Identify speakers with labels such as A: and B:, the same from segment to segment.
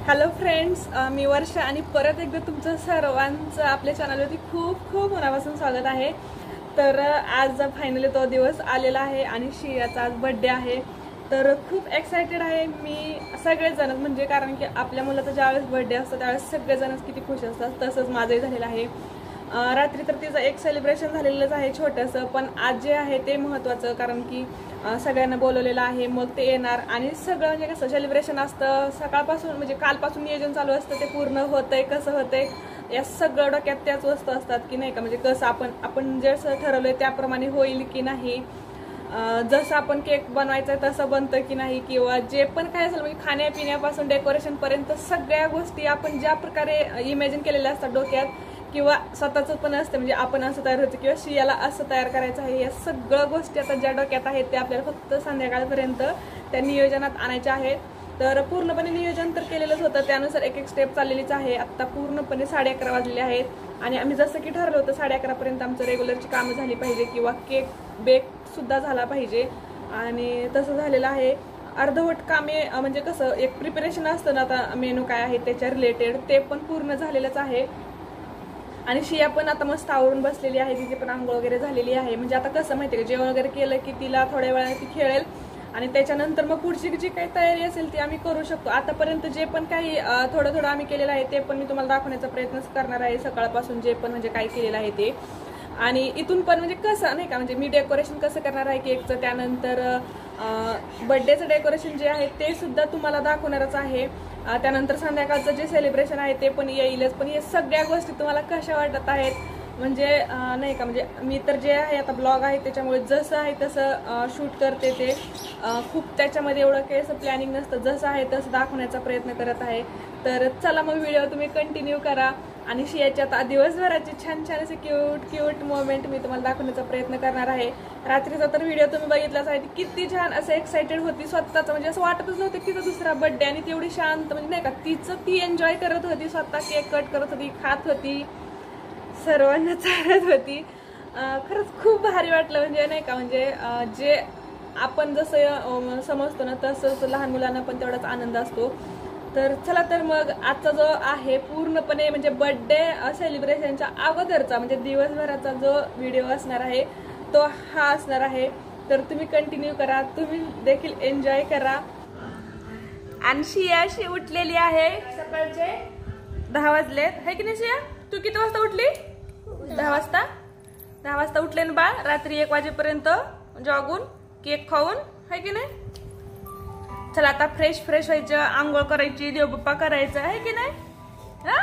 A: Hello friends, मी वर्षा आणि परत एकदा तुमचं सर्वांचं आपल्या चॅनलवरती खूप खूप मनापासून स्वागत आहे। तर आज फायनली तो दिवस आलेला आहे आणि शियाचा आज बर्थडे आहे। तर खूप एक्साइटेड आहे मी। सगळेजण म्हणजे कारण की आपल्या मुलाचा ज्यावेळेस बर्थडे असतो त्यावेळेस सगळेजणच किती खुश असतात, तसंच माझंही झालेलं आहे। रात्री तर तिचं एक सेलिब्रेशन झालेलंच आहे छोटंसं, पण आज जे आहे ते महत्त्वाचं, कारण की सगळ्यांना बोलवलेलं आहे, मग ते येणार आणि सगळं म्हणजे कसं सेलिब्रेशन असतं सकाळपासून, म्हणजे कालपासून नियोजन चालू असतं, ते पूर्ण होतंय कसं होतंय या सगळं डोक्यात त्याच वस्तू असतात की नाही का, म्हणजे कसं आपण जसं ठरवलंय त्याप्रमाणे होईल की नाही, जसं आपण केक बनवायचा तसं बनतं की नाही, किंवा जे पण काय असेल म्हणजे खाण्यापिण्यापासून डेकोरेशन पर्यंत सगळ्या गोष्टी आपण ज्या प्रकारे इमॅजिन केलेल्या असतात डोक्यात, किंवा स्वतःचं पण असतं म्हणजे आपण असं तयार होतं किंवा शियाला असं तयार करायचं आहे, या सगळ्या गोष्टी आता ज्या डोक्यात आहेत ते आपल्याला फक्त संध्याकाळपर्यंत त्या नियोजनात आणायच्या आहेत। तर पूर्णपणे नियोजन तर केलेलंच होतं, त्यानुसार एक एक स्टेप चाललेलीच आहे। आत्ता पूर्णपणे 11:30 वाजलेले आहेत आणि आम्ही जसं की ठरवलं होतं 11:30 पर्यंत आमचं रेग्युलरची कामं झाली पाहिजे किंवा केक बेक सुद्धा झाला पाहिजे, आणि तसं झालेलं आहे। अर्धवट कामे म्हणजे कसं एक प्रिपरेशन असतं ना, आता मेनू काय आहे त्याच्या रिलेटेड ते पण पूर्ण झालेलंच आहे। आणि शिया पण आता मस्त आवरून बसलेली आहे, तिची पण आंघोळ वगैरे झालेली आहे। म्हणजे आता कसं माहिती आहे का, जेवण वगैरे केलं की तिला थोड्या वेळाने ती खेळेल आणि त्याच्यानंतर मग पुढची जी काही तयारी असेल ती आम्ही करू शकतो। आतापर्यंत जे पण काही थोडं थोडं आम्ही केलेलं आहे ते पण मी तुम्हाला दाखवण्याचा प्रयत्न करणार आहे, सकाळपासून जे पण म्हणजे काय केलेलं आहे ते। आणि इथून पण म्हणजे कसं नाही का, म्हणजे मी डेकोरेशन कसं करणार आहे केकचं, त्यानंतर बर्थडेचं डेकोरेशन जे आहे ते सुद्धा तुम्हाला दाखवणारच आहे। त्यानंतर संध्याकाळचं जे सेलिब्रेशन आहे ते पण येईलच, पण हे सगळ्या गोष्टी तुम्हाला कशा वाटत आहेत म्हणजे नाही का, म्हणजे मी तर जे आहे आता ब्लॉग आहे त्याच्यामुळे जसं आहे तसं शूट करते, ते खूप त्याच्यामध्ये एवढं काही असं प्लॅनिंग नसतं, जसं आहे तसं दाखवण्याचा प्रयत्न करत आहे। तर चला मग व्हिडिओ तुम्ही कंटिन्यू करा आणि शियाच्या आता दिवसभराची छान छान असे क्यूट मोमेंट मी तुम्हाला दाखवण्याचा प्रयत्न करणार आहे। रात्रीचा तर व्हिडिओ तुम्ही बघितलाच आहे, किती छान असं एक्साइटेड होती स्वतःच, म्हणजे असं वाटतच नव्हतं की तिचा दुसरा बर्थडे, आणि तेवढी शांत म्हणजे नाही का तिचं ती एन्जॉय करत होती, स्वतः केक कट करत होती, खात होती, सर्वांना चालत होती। खरंच खूप भारी वाटलं, म्हणजे नाही का, म्हणजे जे आपण जसं समजतो ना तसंच लहान मुलांना पण तेवढाच आनंद असतो। तर चला, तर मग आजचा जो आहे पूर्णपणे म्हणजे बर्थडे सेलिब्रेशनच्या अगोदरचा म्हणजे दिवसभराचा जो व्हिडिओ असणार आहे तो हा असणार आहे। तर तुम्ही कंटिन्यू करा, तुम्ही देखील एन्जॉय करा। आणि शिया अशी उठलेली आहे, सकाळचे 10 वाजलेत, है की नाही शिया? तू किती वाजता उठली? 10 वाजता। 10 वाजता उठले ना बाळ, रात्री 1 वाजेपर्यंत जॉगून केक खाऊन, है की नाही? चला आता फ्रेश व्हायचं, आंघोळ करायची, देवबाप्पा करायचं, आहे की नाही? हा,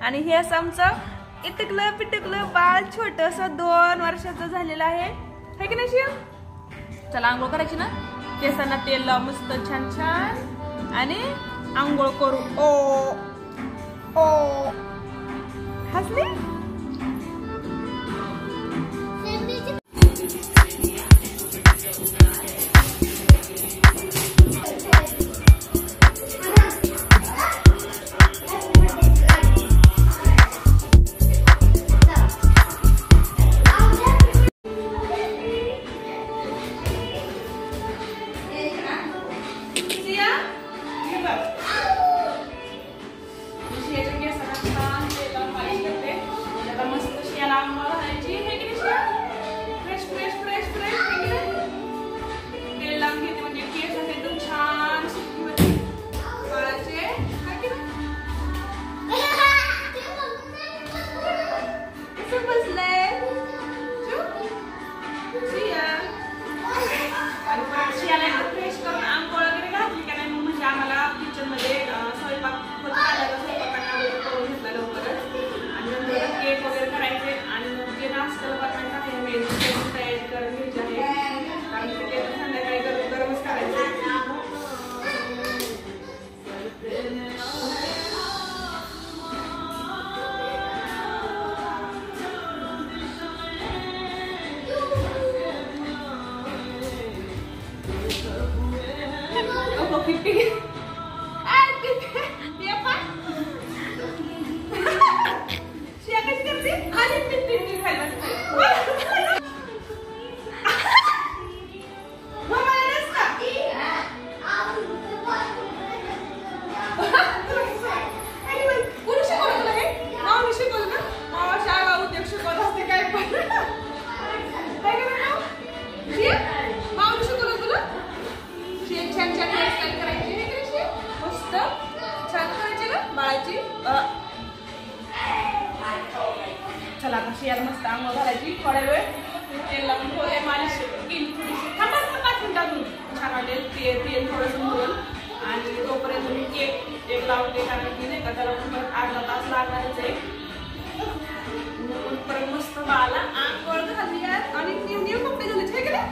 A: आणि हे असं आमचं इटकलं पिटकलं बाळ छोटंसं 2 वर्षाचं झालेलं आहे की नाही शिया? चला आंघोळ करायची ना, केसांना तेल लाव मस्त छान छान आणि आंघोळ करू। ओ ओ हसली? छान करायची ना बाळाची. चला आता शियाला मस्त आंघोळ घालायची. थोड्या वेळ तेल लावून थोडे मालिश केली थोडीशी. थांबा 5 मिनिटातून छान वाटेल. तेल थोडंसं मुरल आणि तोपर्यंत मी केक लावते कारण की नाही का त्याला परत अर्धा तास लागणारच आहे. परत मस्त बाळाला आंघोळ घालूयात आणि न्यू कपडे झाले ठीक आहे.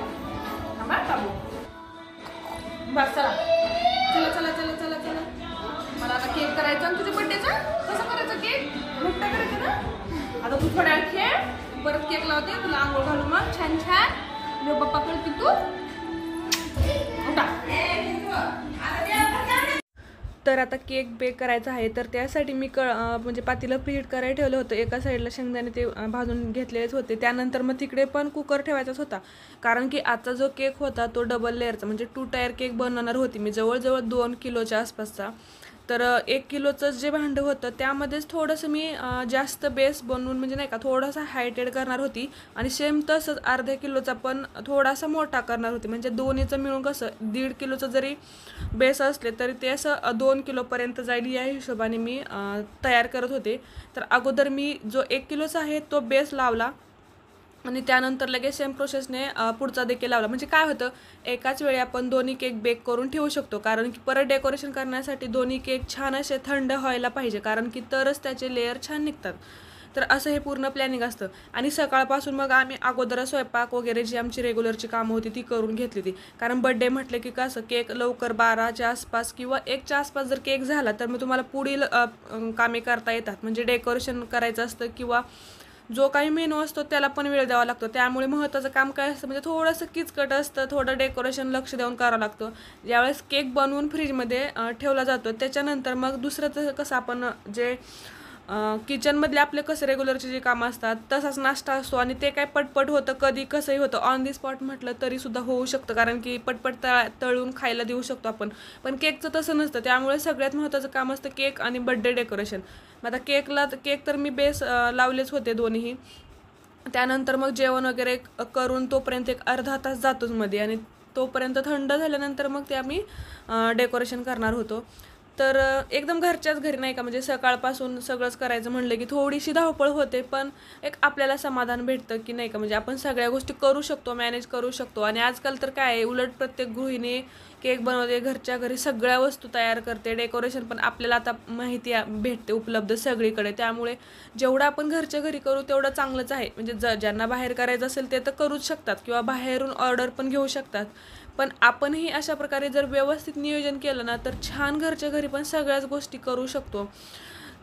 A: थांबा थांबू बस. चला चला चला चला चला चला. मला आता केक करायचा आणि तुझ्या बर्थडेचा कसं करायचं केक मोठा करायचं ना. आता तू थोड्या वेळ खेळ परत केक लावते तुला आंघोळ घालू मग छान छान. यो पप्पा करतील तू उठा. तर आता केक बेक करायचा आहे तर त्यासाठी मी म्हणजे पातीला प्रीहीट करायला ठेवलं होतं. एका साईडला शेंगदाणे ते भाजून घेतलेलेच होते. त्यानंतर मग तिकडे पण कुकर ठेवायचाच होता कारण की आजचा जो केक होता तो डबल लेअरचा म्हणजे 2 टायर केक बनवणार होती मी जवळजवळ 2 किलोच्या आसपासचा. तर 1 किलोचं जे भांडं होतं त्यामध्येच थोडंसं मी जास्त बेस बनवून म्हणजे नाही का थोडासा हायटेड करणार होती आणि सेम तसंच अर्ध्या किलोचा पण थोडासा मोठा करणार होती म्हणजे दोन्हीचं मिळून कसं 1.5 किलोचं जरी बेस असले तरी ते असं 2 किलोपर्यंत जाईल या हिशोबाने मी तयार करत होते. तर अगोदर मी जो 1 किलोचा आहे तो बेस लावला आणि त्यानंतर लगेच सेम प्रोसेसने पुढचा देखील लावला. म्हणजे काय होतं एकाच वेळी आपण दोन्ही केक बेक करून ठेवू शकतो कारण की परत डेकोरेशन करण्यासाठी दोन्ही केक छान असे थंड व्हायला पाहिजे कारण की तरच त्याचे लेअर छान निघतात. तर असं हे पूर्ण प्लॅनिंग असतं. आणि सकाळपासून मग आम्ही अगोदर स्वयंपाक वगैरे जी आमची रेग्युलरची कामं होती ती करून घेतली होती कारण बड्डे म्हटलं की कसं केक लवकर 12च्या आसपास किंवा 1च्या आसपास जर केक झाला तर मग तुम्हाला पुढील कामे करता येतात म्हणजे डेकोरेशन करायचं असतं किंवा जो काही मेनू असतो त्याला पण वेळ द्यावा लागतो. त्यामुळे महत्त्वाचं काम काय असतं म्हणजे थोडंसं किचकट असतं थोडं डेकोरेशन लक्ष देऊन करावं लागतं. ज्यावेळेस केक बनवून फ्रीजमध्ये ठेवला जातो त्याच्यानंतर मग दुसरं कसं आपण जे किचनमधले आपले कसं रेग्युलरचे जे कामं असतात तसाच नाश्ता असतो आणि ते काय पटपट होतं कधी कसंही होतं. ऑन दी स्पॉट म्हटलं तरीसुद्धा होऊ शकतं कारण की पटपट तळून खायला देऊ शकतो आपण. पण केकचं तसं नसतं त्यामुळे सगळ्यात महत्त्वाचं काम असतं केक आणि बड्डे डेकोरेशन. मग आता केक तर मी बेस लावलेच होते दोन्हीही. त्यानंतर मग जेवण वगैरे करून तोपर्यंत एक अर्धा तास जातोच मध्ये आणि तोपर्यंत थंड झाल्यानंतर मग ते आम्ही डेकोरेशन करणार होतो. तर एकदम घरच्याच घरी नाही का म्हणजे सकाळपासून सगळंच करायचं म्हणलं की थोडीशी धावपळ होते पण एक आपल्याला समाधान भेटतं की नाही का म्हणजे आपण सगळ्या गोष्टी करू शकतो मॅनेज करू शकतो. आणि आजकाल तर काय आहे उलट प्रत्येक गृहिणी केक बनवते घरच्या घरी सगळ्या वस्तू तयार करते. डेकोरेशन पण आपल्याला आता माहिती भेटते उपलब्ध सगळीकडे त्यामुळे जेवढं आपण घरच्या घरी करू तेवढं चांगलंच आहे. म्हणजे ज्यांना बाहेर करायचं असेल ते तर करूच शकतात किंवा बाहेरून ऑर्डर पण घेऊ शकतात. पण आपणही अशा प्रकारे जर व्यवस्थित नियोजन केलं ना तर छान घरच्या घरी पण सगळ्याच गोष्टी करू शकतो.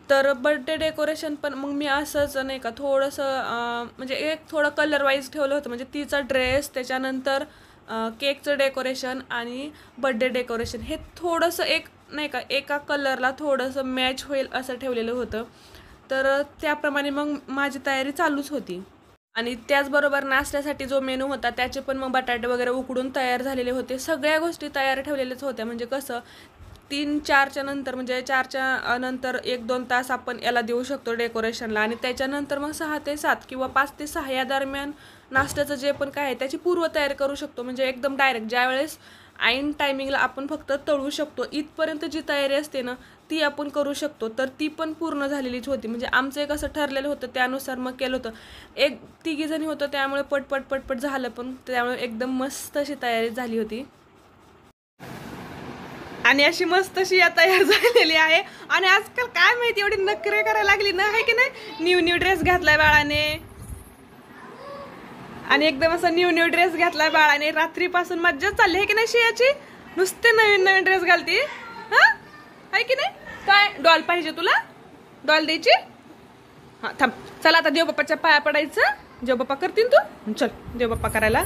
A: तर बर्थडे डेकोरेशन पण मग मी असंच नाही का थोडंसं म्हणजे एक थोडं कलर वाईज ठेवलं होतं म्हणजे तिचा ड्रेस त्याच्यानंतर केकचं डेकोरेशन आणि बर्थडे डेकोरेशन हे थोडंसं एक नाही का एका कलरला थोडंसं मॅच होईल असं ठेवलेलं होतं. तर त्याप्रमाणे मग माझी तयारी चालूच होती. आणि त्याचबरोबर नाश्त्यासाठी जो मेनू होता त्याचे पण मग बटाटे वगैरे उकडून तयार झालेले होते. सगळ्या गोष्टी तयार ठेवलेल्याच होत्या म्हणजे कसं 3-4च्या नंतर म्हणजे 4च्या नंतर 1-2 तास आपण याला देऊ शकतो डेकोरेशनला आणि त्याच्यानंतर मग 6 ते 7 किंवा 5 ते 6 या दरम्यान नाश्त्याचं जे पण काय आहे त्याची पूर्वतयारी करू शकतो. म्हणजे एकदम डायरेक्ट ज्यावेळेस ऐन टायमिंगला आपण फक्त तळू शकतो इथपर्यंत जी तयारी असते ना ती आपण करू शकतो. तर ती पण पूर्ण झालेलीच होती. म्हणजे आमचं एक असं ठरलेलं होतं त्यानुसार मग केलं होतं. एक 3 जणी होतं त्यामुळे पटपट झालं पण त्यामुळे एकदम मस्त अशी तयारी झाली होती. आणि अशी मस्त अशी तयार झालेली आहे. आणि आजकाल काय माहिती एवढी नखरे करायला लागली ना आहे की नाही. न्यू ड्रेस घातलाय बाळाने आणि एकदम असं न्यू ड्रेस घातलाय बाळाने. रात्रीपासून मज्जा चालली आहे की नाही शियाची. नुसते नवीन ड्रेस घालती हा आहे की नाही. काय डॉल पाहिजे तुला डॉल द्यायची. हा थांब चला आता देवबाप्पाच्या पाया पडायचं. देवबाप्पा करतील तू चल देवबाप्पा करायला.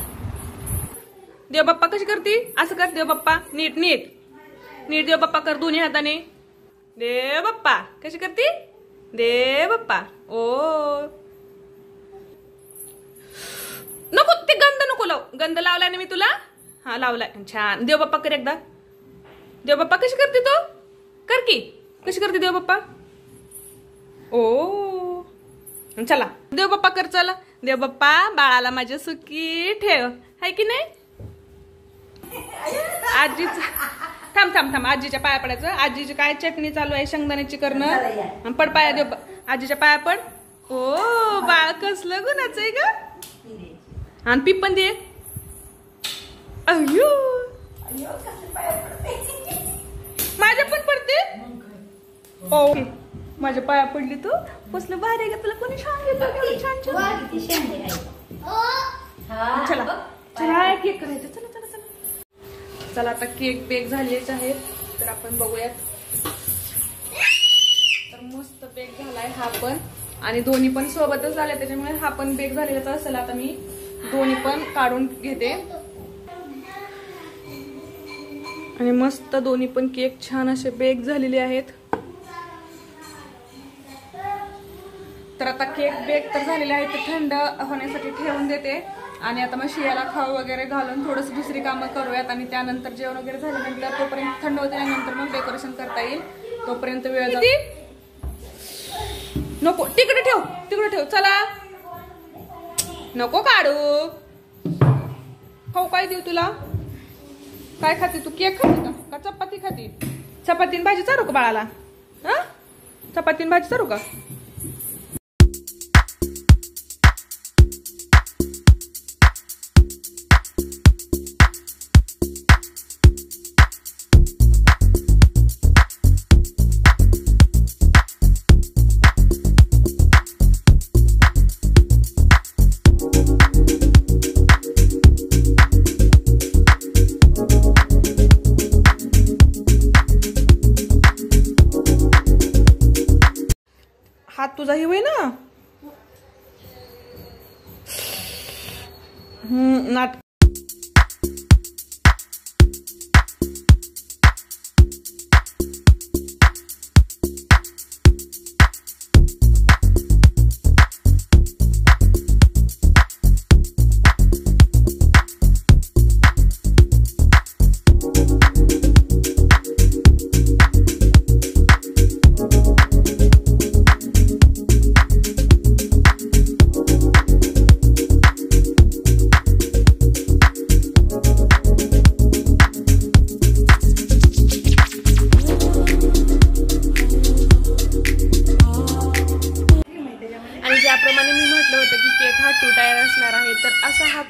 A: देवबाप्पा कशी करती असं कर देवबाप्पा नीट नीट नीट देवबाप्पा कर दोन्ही हाताने. देवबाप्पा कशी करती देवबाप्पा ओ नको ते गंध नको लाव. गंध लावलाय ना मी तुला. हा लावलाय छान. देवबाप्पा कर एकदा. देवबाप्पा कशी करते तू कर की कशी करते देवबाप्पा ओ चला देवबाप्पा कर चला. देवबाप्पा बाळाला माझ्या सुखी ठेव हाय की नाही. थांब थांब थांब, आजीच्या पाया पडायचं. आजीची काय चटणी चालू आहे, शेंगदाण्याची करणं. पड पाया देव, आजीच्या पाया पड. ओ बाळ कसलं गुणाचं आहे ग. आणि पीप पण दे. अयो माझ्या पण पडते. ओ माझ्या पाया पडली तू. कसलं भारी आहे का, तुला कोणी सांगितलं? छान छान. चला चला केक करायचं. चला चला चला चला. आता केक बेक झालेच आहेत, तर आपण बघूयात. तर मस्त बेक झालाय हा पण, आणि दोन्ही पण सोबतच झाले, त्याच्यामुळे हा पण बेक झालेलाच असेल. आता मी दोन्ही पण काढून घेते. आणि मस्त दोन्ही पण केक छान असे बेक झालेले आहेत. तर आता केक बेक तर झालेले आहेत, ते थंड होण्यासाठी ठेवून देते. आणि आता मग शियाला खाऊ वगैरे घालून थोडस दुसरी कामं करूयात, आणि त्यानंतर जेवण वगैरे झाल्यानंतर तोपर्यंत थंड होते, नंतर मग डेकोरेशन करता येईल. तोपर्यंत वेळ जाते. नको तिकडे ठेव, तिकडे ठेव. चला नको काढू. खाऊ काय देऊ तुला? काय खाते तू? केक खाते का चपाती खाते? चपातीन भाजी चारू का बाळाला? हा चपातीन भाजी चारू का? हात तुझा ही होई ना. नाट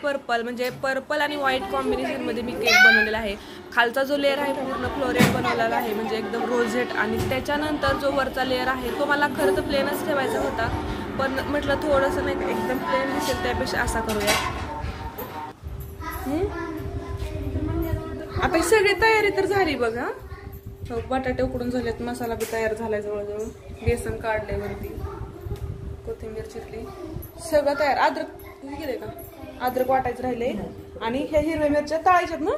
A: पर्पल म्हणजे पर्पल आणि व्हाईट कॉम्बिनेशन मध्ये मी केक बनवलेला आहे. खालचा जो लेअर आहे पूर्ण फ्लोरेट बनवलेला आहे, म्हणजे एकदम रोझेट. आणि त्याच्यानंतर जो वरचा लेअर आहे तो मला खरं तर प्लेनच ठेवायचा होता, पण म्हटलं थोडंसं नाही एकदम प्लेन दिसेल त्यापेक्षा असा करूया. आता ही सगळी तयारी तर झाली बघा. बटाटे उकडून झालेत, मसाला बी तयार झालाय जवळजवळ, बेसन काढले वरती, कोथिंबीर चिरली, सगळं तयार. अद्रक गेले का? अद्रक वाटायचं राहिले. आणि ह्या हिरव्या मिरच्या तळायच्यात ना,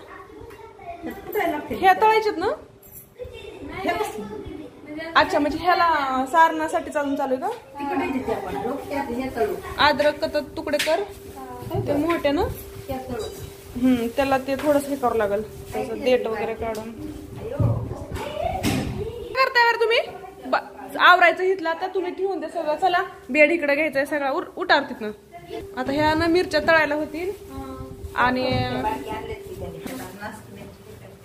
A: ह्या तळायच्यात ना. अच्छा म्हणजे ह्याला सारणासाठी चालून चालू का? अद्रक तुकडे कर ते मोठे ना. त्याला ते थोडस हे करावं लागेल, त्याचं देठ वगैरे काढून. करताय तुम्ही आवरायचं हिथलं, आता तुम्ही ठेवून दे सगळं. चला बेड इकडे घ्यायचंय सगळा, उठार तिथनं. आता ह्या ना मिरच्या तळायला होतील. आणि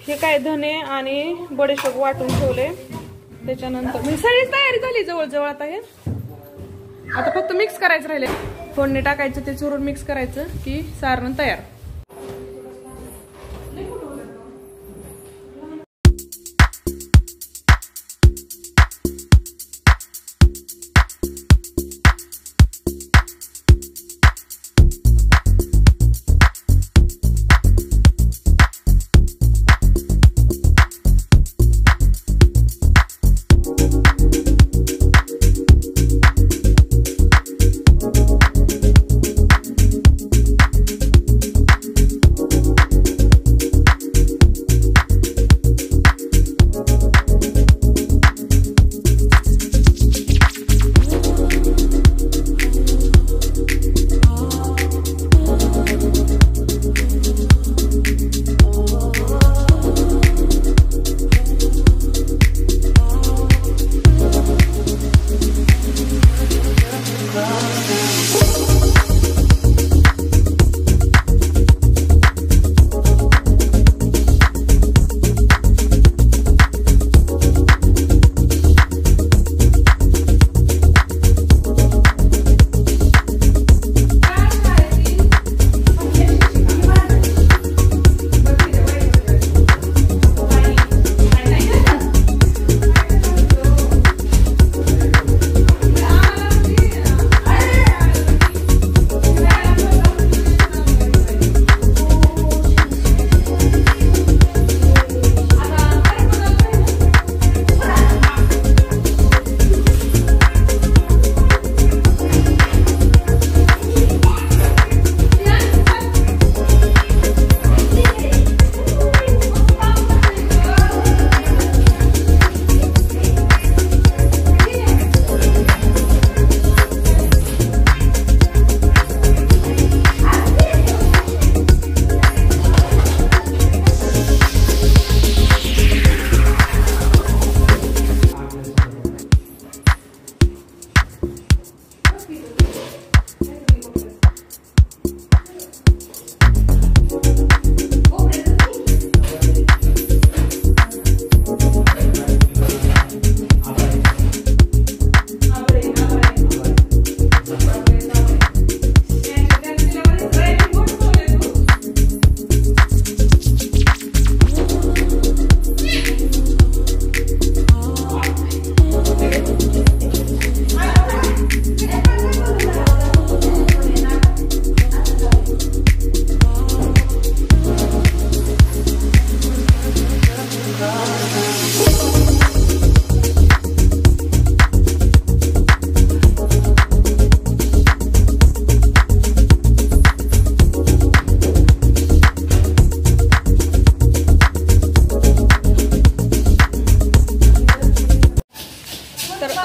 A: हे काय धने आणि बडेशोप वाटून ठेवले. त्याच्यानंतर म्हणजे सगळीच तयारी झाली जवळजवळ. आता हे आता फक्त मिक्स करायचं राहिले, फोडणी टाकायचं, ते चुरून मिक्स करायचं की सारण तयार.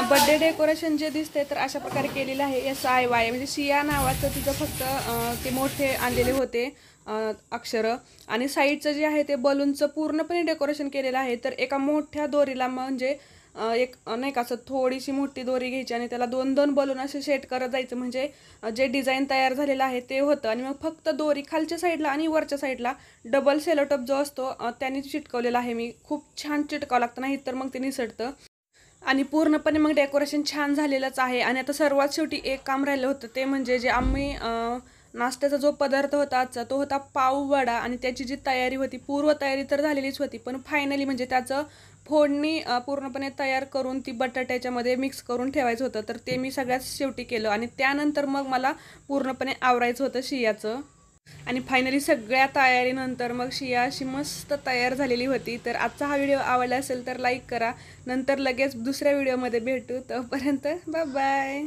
A: बर्थडे डेकोरेशन जे दिसते तर अशा प्रकारे केलेलं आहे SIY, म्हणजे शिया नावाचं तिचं फक्त ते मोठे आणलेले होते अक्षरं. आणि साईडचं जे आहे ते बलूनचं पूर्णपणे डेकोरेशन केलेलं आहे. तर एका मोठ्या दोरीला म्हणजे एक नाही का असं थोडीशी मोठी दोरी घ्यायची आणि त्याला 2-2 बलून असे सेट करत जायचं, म्हणजे जे डिझाईन तयार झालेलं आहे ते होतं. आणि मग फक्त दोरी खालच्या साईडला आणि वरच्या साईडला डबल सेलोटप जो असतो त्याने चिटकवलेला आहे मी. खूप छान चिटकावं लागतं, नाही तर मग ते निसटतं. आणि पूर्णपणे मग डेकोरेशन छान झालेलंच आहे. आणि आता सर्वात शेवटी एक काम राहिलं होतं, ते म्हणजे जे आम्ही नाश्त्याचा जो पदार्थ होता आजचा तो होता पाव वडा. आणि त्याची जी तयारी होती, पूर्व तयारी तर झालेलीच होती, पण फायनली म्हणजे त्याचं फोडणी पूर्णपणे तयार करून ती बटाट्याच्यामध्ये मिक्स करून ठेवायचं होतं. तर ते मी सगळ्यात शेवटी केलं आणि त्यानंतर मग मला पूर्णपणे आवरायचं होतं शियाचं. आणि फायनली सगळ्या तयारीनंतर मग शिया अशी मस्त तयार झालेली होती. तर आजचा हा व्हिडिओ आवडला असेल तर लाईक करा. नंतर लगेच दुसऱ्या व्हिडिओमध्ये भेटू. तोपर्यंत बाय बाय.